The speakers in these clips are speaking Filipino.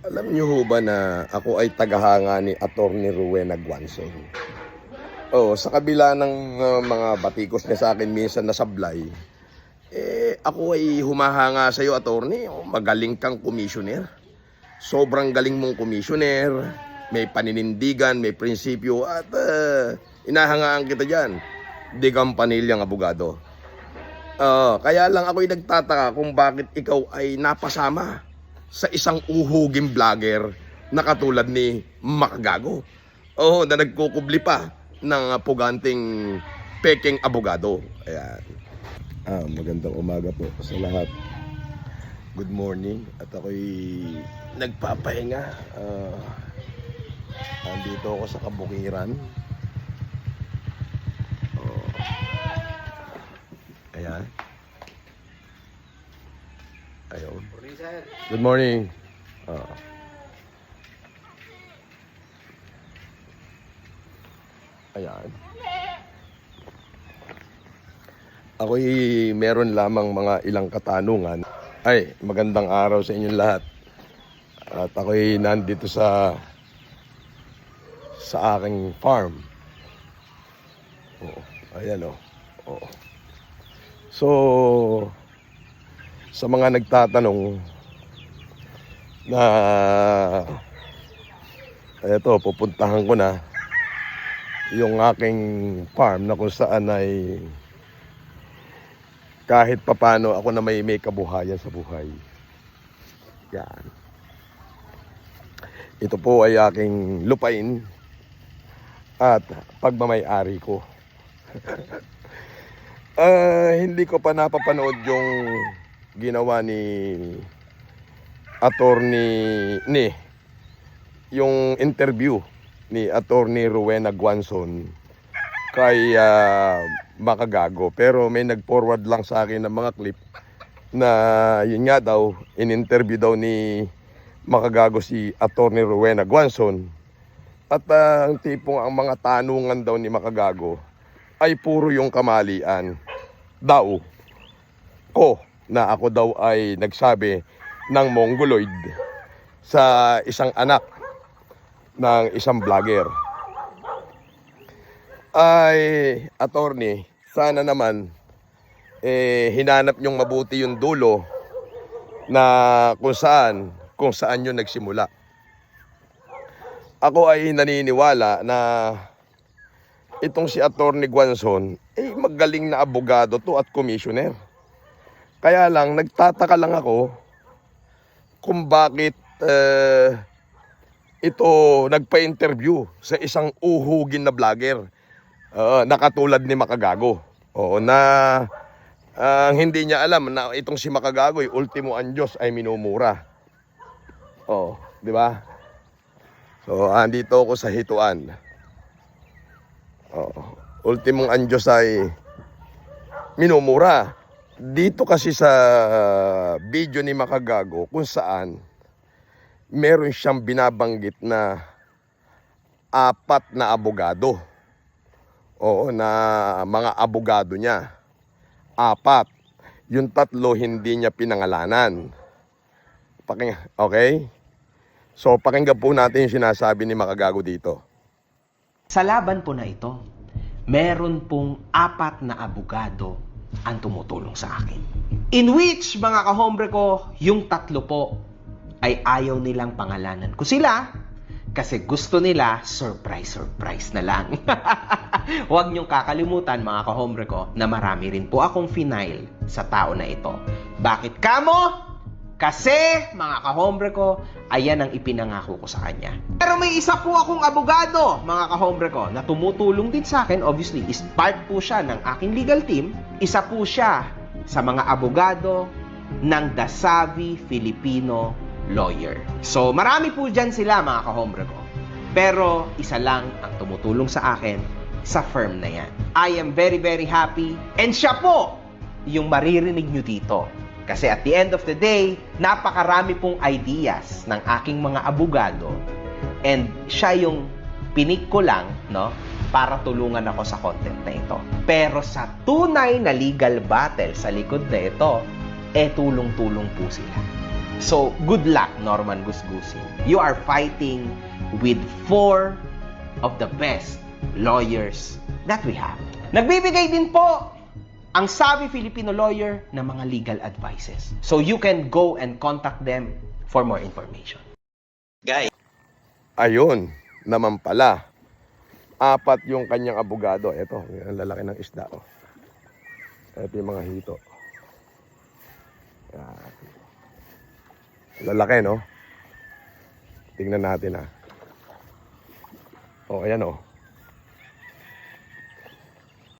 Alam niyo ho ba na ako ay tagahanga ni Attorney Rowena Guanzon? Oh, sa kabila ng mga batikos niya sa akin minsan na sablay, ako ay humahanga sa iyo, attorney. Oh, magaling kang commissioner. Sobrang galing mong commissioner. May paninindigan, may prinsipyo at inahangaan kita diyan. Di kang panilyang abogado. Kaya lang ako'y nagtataka kung bakit ikaw ay napasama sa isang uhuging vlogger na katulad ni Makagago. Na nagkukubli pa ng puganting peking abogado. Ayan. Magandang umaga po sa lahat. Good morning. At ako'y nagpapahinga. Andito ako sa Kabukiran. Ayan. Ayun. Good morning. Ayan. Ako'y meron lamang mga ilang katanungan. Ay, magandang araw sa inyong lahat. At ako'y nandito sa aking farm. Ayan o. So, sa mga nagtatanong na eto, pupuntahan ko na yung aking farm na kung saan ay kahit papano ako na may kabuhayan sa buhay. Yan. Ito po ay aking lupain at pagmamay-ari ko. Hindi ko pa napapanood yung ginawa ni yung interview ni Attorney Rowena Guanzon kay Makagago, pero may nag-forward lang sa akin ng mga clip na yun nga daw, in-interview daw ni Makagago si Attorney Rowena Guanzon at ang tipong ang mga tanungan daw ni Makagago ay puro yung kamalian daw ko, na ako daw ay nagsabi ng mongoloid sa isang anak ng isang vlogger. Ay, attorney, sana naman hinanap nyong mabuti yung dulo na kung saan yun nagsimula. Ako ay naniniwala na itong si Attorney Guanzon magaling na abogado to at commissioner. Kaya lang, nagtataka lang ako kung bakit ito nagpa-interview sa isang uhugin na vlogger na katulad ni Makagago. Hindi niya alam na itong si Makagago ay ultimo ang Diyos ay minumura. Di ba? So, andito ako sa hituan. Ultimong ang Diyos ay minumura. Dito kasi sa video ni Makagago kung saan meron siyang binabanggit na 4 na abogado. Na mga abogado niya. 4. Yung 3 hindi niya pinangalanan. Okay? So, pakinggan po natin yung sinasabi ni Makagago dito. Sa laban po na ito, meron pong 4 na abogado ang tumutulong sa akin. In which, mga kahombre ko, yung 3 po ay ayaw nilang pangalanan ko sila kasi gusto nila surprise na lang. Huwag niyong kakalimutan, mga kahombre ko, na marami rin po akong final sa tao na ito. Bakit kamo? Kasi, mga kahombre ko, ayan ang ipinangako ko sa kanya. Pero may isa po akong abogado, mga kahombre ko, na tumutulong din sa akin. Obviously, is part po siya ng aking legal team. Isa po siya sa mga abogado ng The Savvy Filipino Lawyer. So, marami po dyan sila, mga kahombre ko. Pero, isa lang ang tumutulong sa akin sa firm na yan. I am very, very happy. And siya po yung maririnig nyo dito. Kasi at the end of the day, napakarami pong ideas ng aking mga abogado and siya yung pinik ko lang, no, para tulungan ako sa content na ito. Pero sa tunay na legal battle sa likod na ito, tulong-tulong po sila. So, good luck, Norman Gusgusin. You are fighting with 4 of the best lawyers that we have. Nagbibigay din po ang Savvy Filipino Lawyer ng mga legal advices. So, you can go and contact them for more information. Guys, Ayun, naman pala. 4 yung kanyang abogado. Ito, ang lalaki ng isda. Oh. Ito yung mga hito. Yan. Lalaki, no? Tingnan natin, ha. Oh, ayan, oh.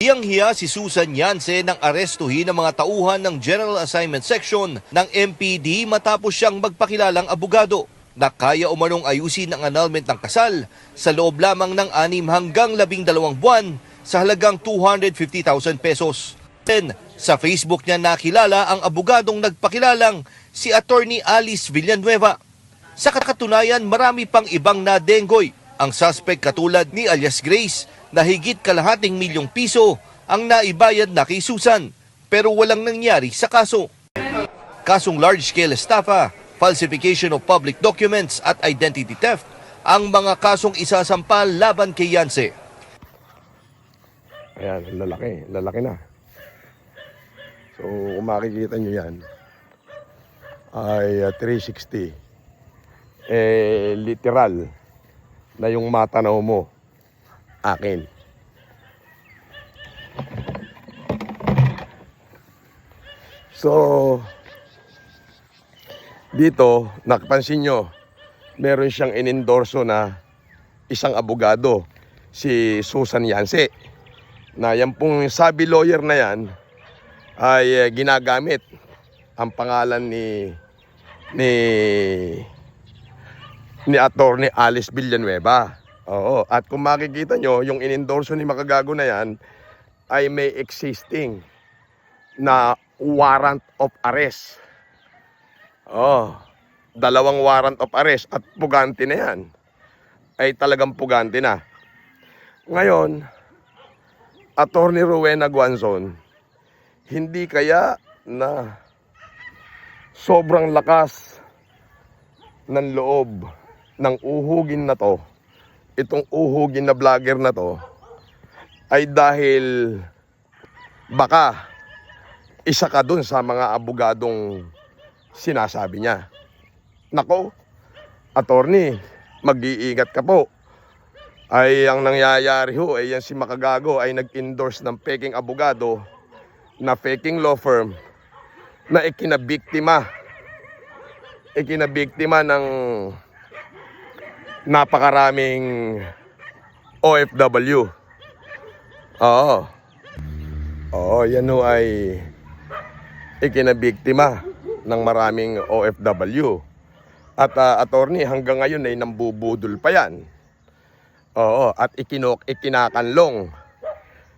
Hiyang-hiya si Susan Yance nang arestuhin ang mga tauhan ng General Assignment Section ng MPD matapos siyang magpakilalang abogado na kaya umanong ayusin ang annulment ng kasal sa loob lamang ng 6 hanggang 12 buwan sa halagang 250,000 pesos. Then, sa Facebook niya nakilala ang abogadong nagpakilalang si Attorney Alice Villanueva. Sa katunayan, marami pang ibang nadenggoy ang suspect katulad ni alias Grace na higit kalahating milyong piso ang naibayad na kay Susan pero walang nangyari sa kaso. Kasong large-scale estafa, falsification of public documents at identity theft ang mga kasong isasampal laban kay Yance. Ayan, lalaki. Lalaki na. So, kung makikita nyo yan, ay 360. Literal na yung matanaw mo, akin. So, dito, nakapansin nyo, meron siyang inendorso na isang abogado, si Susan Yance. Na yan pong Savvy Lawyer na yan, ay ginagamit ang pangalan ni Attorney Alice Villanueva. Oo, at kung makikita nyo, yung inendorso ni Makagago na yan ay may existing na warrant of arrest. Oh, 2 warrant of arrest at pugante na yan. Ay talagang pugante na. Ngayon, Attorney Rowena Guanzon, hindi kaya na sobrang lakas ng loob ng uhugin na to, itong uhugin na vlogger na to, ay dahil baka isa ka dun sa mga abogadong sinasabi niya. Nako, attorney, mag-iingat ka po. Ay ang nangyayari ho, ay yan si Makagago ay nag-endorse ng peking abogado na faking law firm na ikinabiktima ng napakaraming OFW. Oo, yan ho ay ikinabiktima ng maraming OFW. At attorney, hanggang ngayon ay nambubudol pa yan. Oo, at ikinakanlong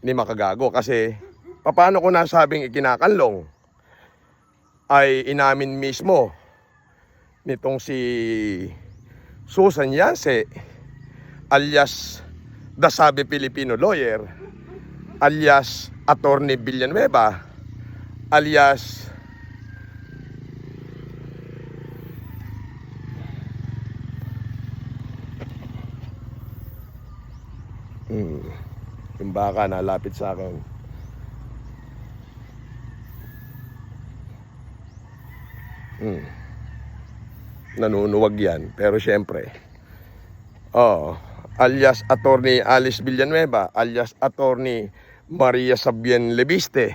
ni Makagago kasi paano ko nasabing ikinakanlong? Ay inamin mismo nitong si Susan Yance alias the Savvy Filipino Lawyer alias Attorney Villanueva alias yung baka nalapit sa akin. Nanunuwag yan. Pero syempre, alias Attorney Alice Villanueva, alias Attorney Maria Sabien Lebiste,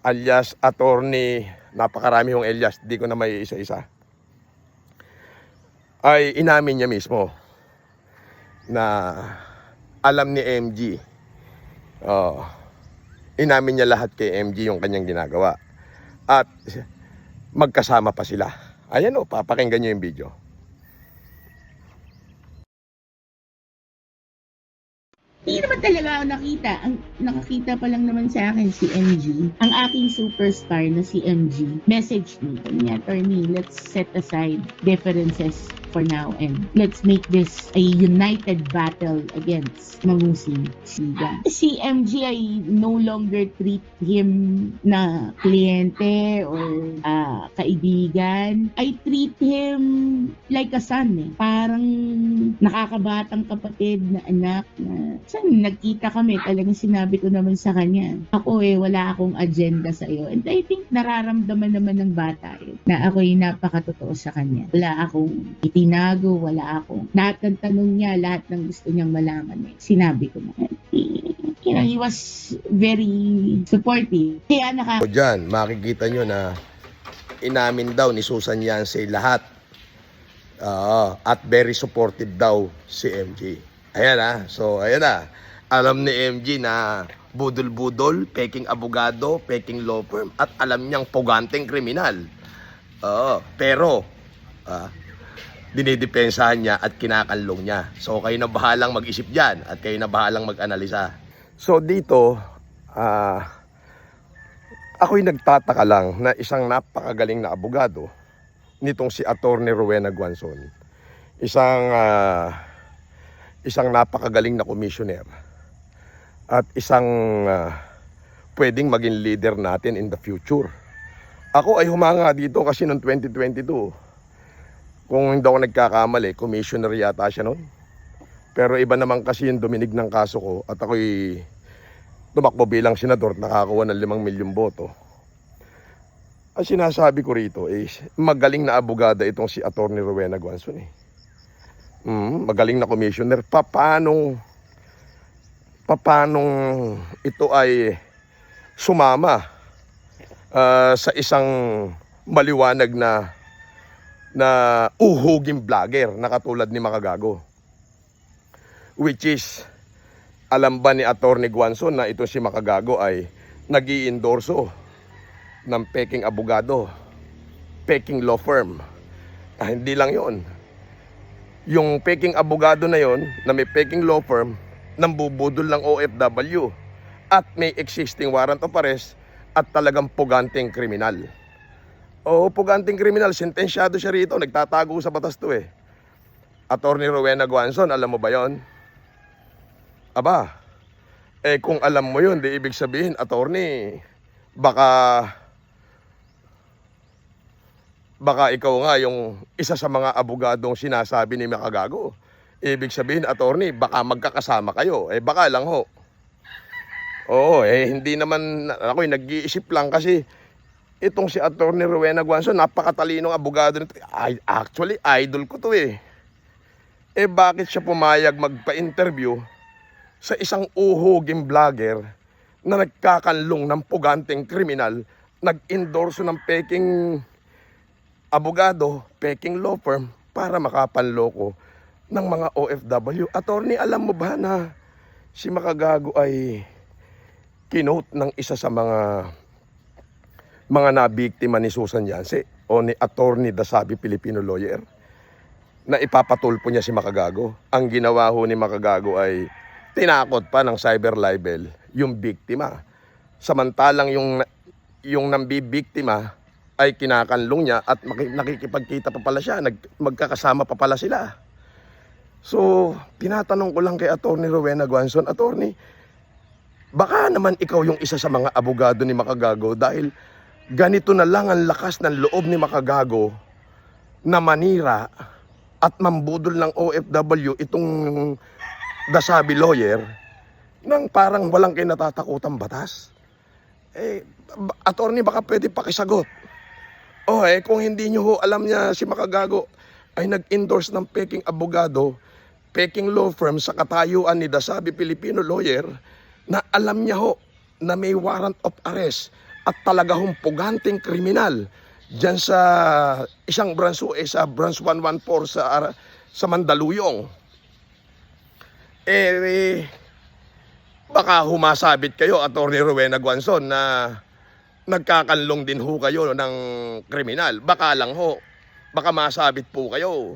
alias Attorney, napakarami yung alias, di ko na may isa-isa. Ay inamin niya mismo na alam ni MG. Inamin niya lahat kay MG yung kanyang ginagawa. At magkasama pa sila. Ayan o, papakinggan nyo yung video. Hindi naman talaga ako nakita. Ang nakakita pa lang naman sa akin si MG. Ang aking superstar na si MG. Message me. Attorney, let's set aside differences for now, and let's make this a united battle against Mangusing Siga. Si MG, I no longer treat him na kliyente or kaibigan. I treat him like a son eh. Parang nakakabatang kapatid na anak na saan nagkita kami, talagang sinabi ko naman sa kanya, ako wala akong agenda sa iyo. And I think nararamdaman naman ng bata na ako'y napakatotoo sa kanya. Wala akong itinago, wala akong lahat ng tanong niya, lahat ng gusto niyang malaman sinabi ko na. He was very supportive. Kaya O dyan, makikita nyo na inamin daw ni Susan Yance lahat. At very supportive daw si MG. Ayan so ayan na. Alam ni MG na budol-budol, peking abogado, peking law firm, at alam niyang puganteng kriminal. Pero dinidepensahan niya at kinakanlong niya. So kayo na bahalang mag-isip dyan at kayo na bahalang mag-analisa. So dito, ako'y nagtataka lang na isang napakagaling na abogado nitong si Attorney Rowena Guanzon. Isang napakagaling na commissioner at isang pwedeng maging leader natin in the future. Ako ay humanga dito kasi noong 2022. Kung hindi ako nagkakamali, commissioner yata siya noon. Pero iba naman kasi yung duminig ng kaso ko at ako'y tumakbo bilang senador at nakakuha ng 5 milyong boto. Ang sinasabi ko rito is magaling na abogada itong si Attorney Rowena Guanzon magaling na commissioner. Paano ito ay sumama sa isang maliwanag na uhuging vlogger na katulad ni Makagago? Which is, alam ba ni Attorney Guanzon na ito si Makagago ay nag-i-endorso ng peking abogado, peking law firm? Hindi lang yon. Yung peking abogado na yon, na may peking law firm, nambubudol ng OFW at may existing warrant of arrest at talagang puganteng kriminal. Puganteng kriminal, sentensyado siya rito, nagtatago sa batas to Attorney Rowena Guanzon, alam mo ba yon? Aba, kung alam mo yun, di ibig sabihin, attorney, baka ikaw nga yung isa sa mga abogadong sinasabi ni Makagago. Ibig sabihin, attorney, baka magkakasama kayo. Baka lang ho. Hindi naman, ako'y nag-iisip lang kasi itong si Attorney Rowena Guanzon, napakatalinong abogado nito. Actually, idol ko to bakit siya pumayag magpa-interview sa isang uhuging vlogger na nagkakanlong ng puganteng kriminal, nag-endorso ng peking abogado, peking law firm para makapanloko ng mga OFW? Attorney, alam mo ba na si Makagago ay kinote ng isa sa mga nabiktima ni Susan Yance o ni Attorney Dasabi Filipino Lawyer na ipapatulpo niya si Makagago? Ang ginawa ho ni Makagago ay tinakot pa ng cyber libel yung biktima. Samantalang yung nambibiktima ay kinakanlong niya at nakikipagkita pa pala siya, magkakasama pa pala sila. So, tinatanong ko lang kay Attorney Rowena Guanzon, attorney, baka naman ikaw yung isa sa mga abogado ni Makagago dahil ganito na lang ang lakas ng loob ni Makagago na manira at mambudol ng OFW itong Dasabi Lawyer nang parang walang kinatatakutang batas. Attorney, baka pwede pakisagot. Kung hindi nyo ho alam niya si Makagago ay nag-endorse ng peking abogado, peking law firm sa katayuan ni Dasabi Filipino Lawyer, na alam niya ho na may warrant of arrest at talaga hong puganteng kriminal dyan sa isang branch sa branch 114 sa Mandaluyong. Baka humasabit kayo, Attorney Rowena Guanzon, na nagkakanlong din ho kayo ng kriminal. Baka lang ho, baka masabit po kayo.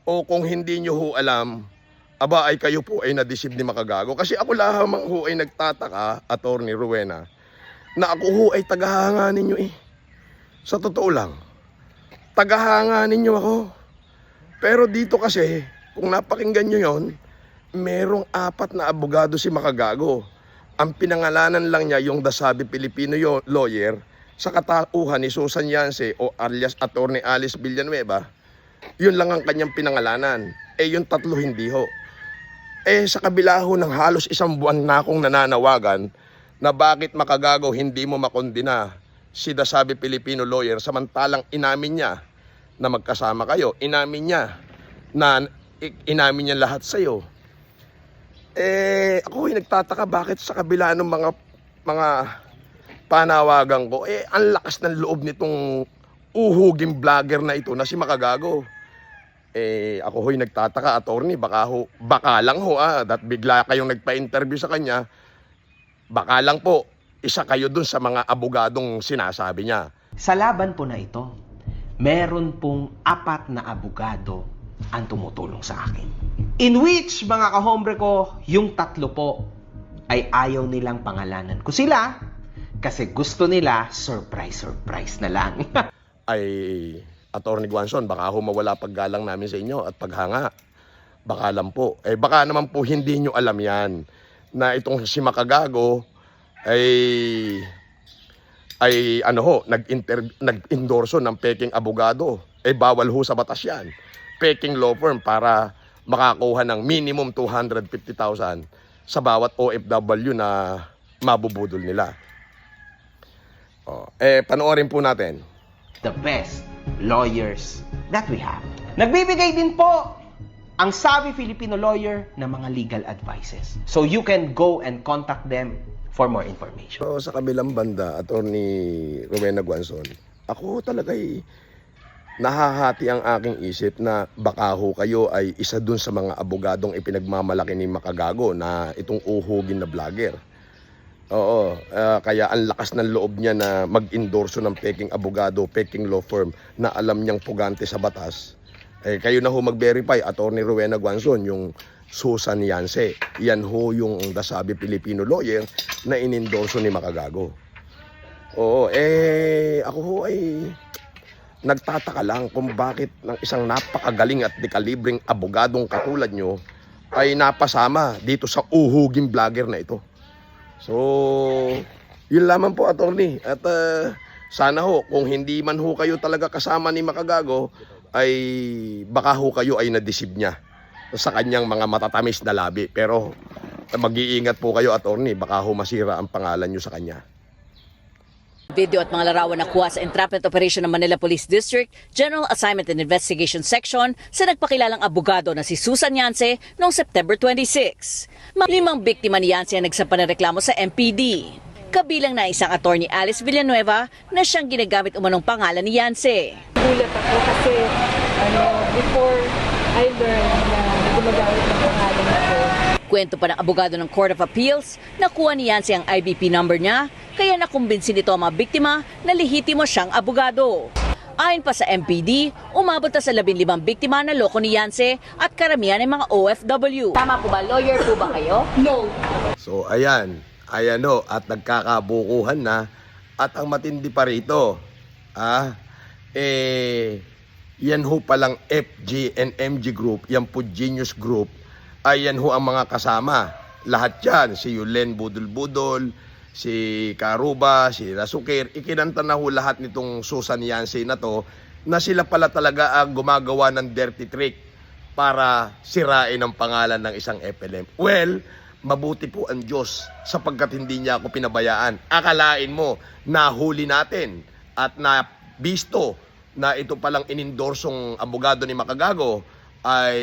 O kung hindi nyo ho alam, aba ay kayo po ay nadisib ni Makagago. Kasi ako lamang ho ay nagtataka, Attorney Rowena, na ako ho ay tagahanga ninyo Sa totoo lang, tagahanga ninyo ako. Pero dito kasi, kung napakinggan nyo yon, merong 4 na abogado si Makagago. Ang pinangalanan lang niya yung Dasabi Filipino lawyer sa katauhan ni Susan Yance o alias Attorney Alice Villanueva. Yun lang ang kanyang pinangalanan. Yung 3 hindi ho. Sa kabila ho ng halos 1 buwan na akong nananawagan na bakit Makagago hindi mo makondina si Dasabi Filipino lawyer samantalang inamin niya na magkasama kayo. Inamin niya lahat sa'yo. Ako ay nagtataka bakit sa kabila ng mga panawagan ko, ang lakas ng loob nitong uhuging vlogger na ito na si Makagago. Ako ho'y nagtataka, attorney, baka lang ho, that bigla kayong nagpa-interview sa kanya, baka lang po, isa kayo dun sa mga abogadong sinasabi niya. Sa laban po na ito, meron pong 4 na abogado ang tumutulong sa akin. In which, mga kahombre ko, yung 3 po ay ayaw nilang pangalanan ko sila kasi gusto nila surprise na lang. Attorney Guanzon, baka ho mawala paggalang namin sa inyo at paghanga. Baka lang po. Baka naman po hindi nyo alam yan na itong si Makagago nag-endorso ng peking abogado. Bawal ho sa batas yan. Peking law firm para makakuha ng minimum 250,000 sa bawat OFW na mabubudol nila. Panoorin po natin. The best lawyers that we have. Nagbibigay din po ang Sabi Filipino Lawyer ng mga legal advices. So you can go and contact them for more information. So sa kabilang banda, Attorney Rowena Guanzon, ako talaga'y nahahati ang aking isip na baka ho kayo ay isa dun sa mga abogadong ipinagmamalaki ni Makagago na itong uhugin na vlogger. Oo, kaya ang lakas ng loob niya na mag-endorso ng peking abogado, peking law firm na alam niyang pugante sa batas. Kayo na ho mag-verify, Attorney Rowena Guanzon, yung Susan Yance. Yan ho yung Dasabi Filipino lawyer na inendorso ni Makagago. Oo, ako ho ay nagtataka lang kung bakit ng isang napakagaling at dekalibreng abogadong katulad nyo ay napasama dito sa uhuging vlogger na ito. So, yun lamang po, attorney. At sana ho, kung hindi man ho kayo talaga kasama ni Makagago, ay baka ho kayo ay na-deceive niya sa kanyang mga matatamis na labi. Pero mag-iingat po kayo, attorney, baka ho masira ang pangalan nyo sa kanya. Video at mga larawan na kuha sa entrapment operation ng Manila Police District General Assignment and Investigation Section sa nagpakilalang abogado na si Susan Yance noong September 26. 5 biktima ni Yance ang nagsampa ng reklamo sa MPD. Kabilang na isang attorney Alice Villanueva na siyang ginagamit umanong pangalan ni Yance. Gulat ako kasi before I learned na gumagamit ng pangalan ko. Kwento pa ng abogado ng Court of Appeals, nakuha ni Yance ang IBP number niya, kaya nakumbinsi nito ang mga biktima na lehitimo siyang abogado. Ayon pa sa MPD, umabot na sa 15 biktima na loko ni Yance at karamihan ng mga OFW. Tama po ba? Lawyer po ba kayo? No. So, ayan ho, at nagkakabukuhan na. At ang matindi pa rito, yan ho palang FG and MG Group, yan po Genius Group, ayan ho ang mga kasama. Lahat yan, si Yulen Budol-Budol, si Karuba, si Rasukir, ikinanta na ho lahat nitong Susan Yance na to, na sila pala talaga ang gumagawa ng dirty trick para sirain ang pangalan ng isang FLM. Well, mabuti po ang Diyos sapagkat hindi niya ako pinabayaan. Akalain mo, nahuli natin at nabisto na ito palang inindorsong abogado ni Makagago ay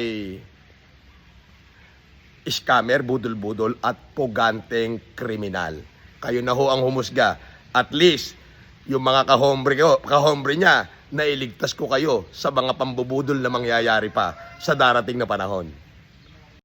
scammer, budol-budol at puganteng kriminal. Kayo na ho ang humusga. At least, yung mga kahombre niya, nailigtas ko kayo sa mga pambubudol na mangyayari pa sa darating na panahon.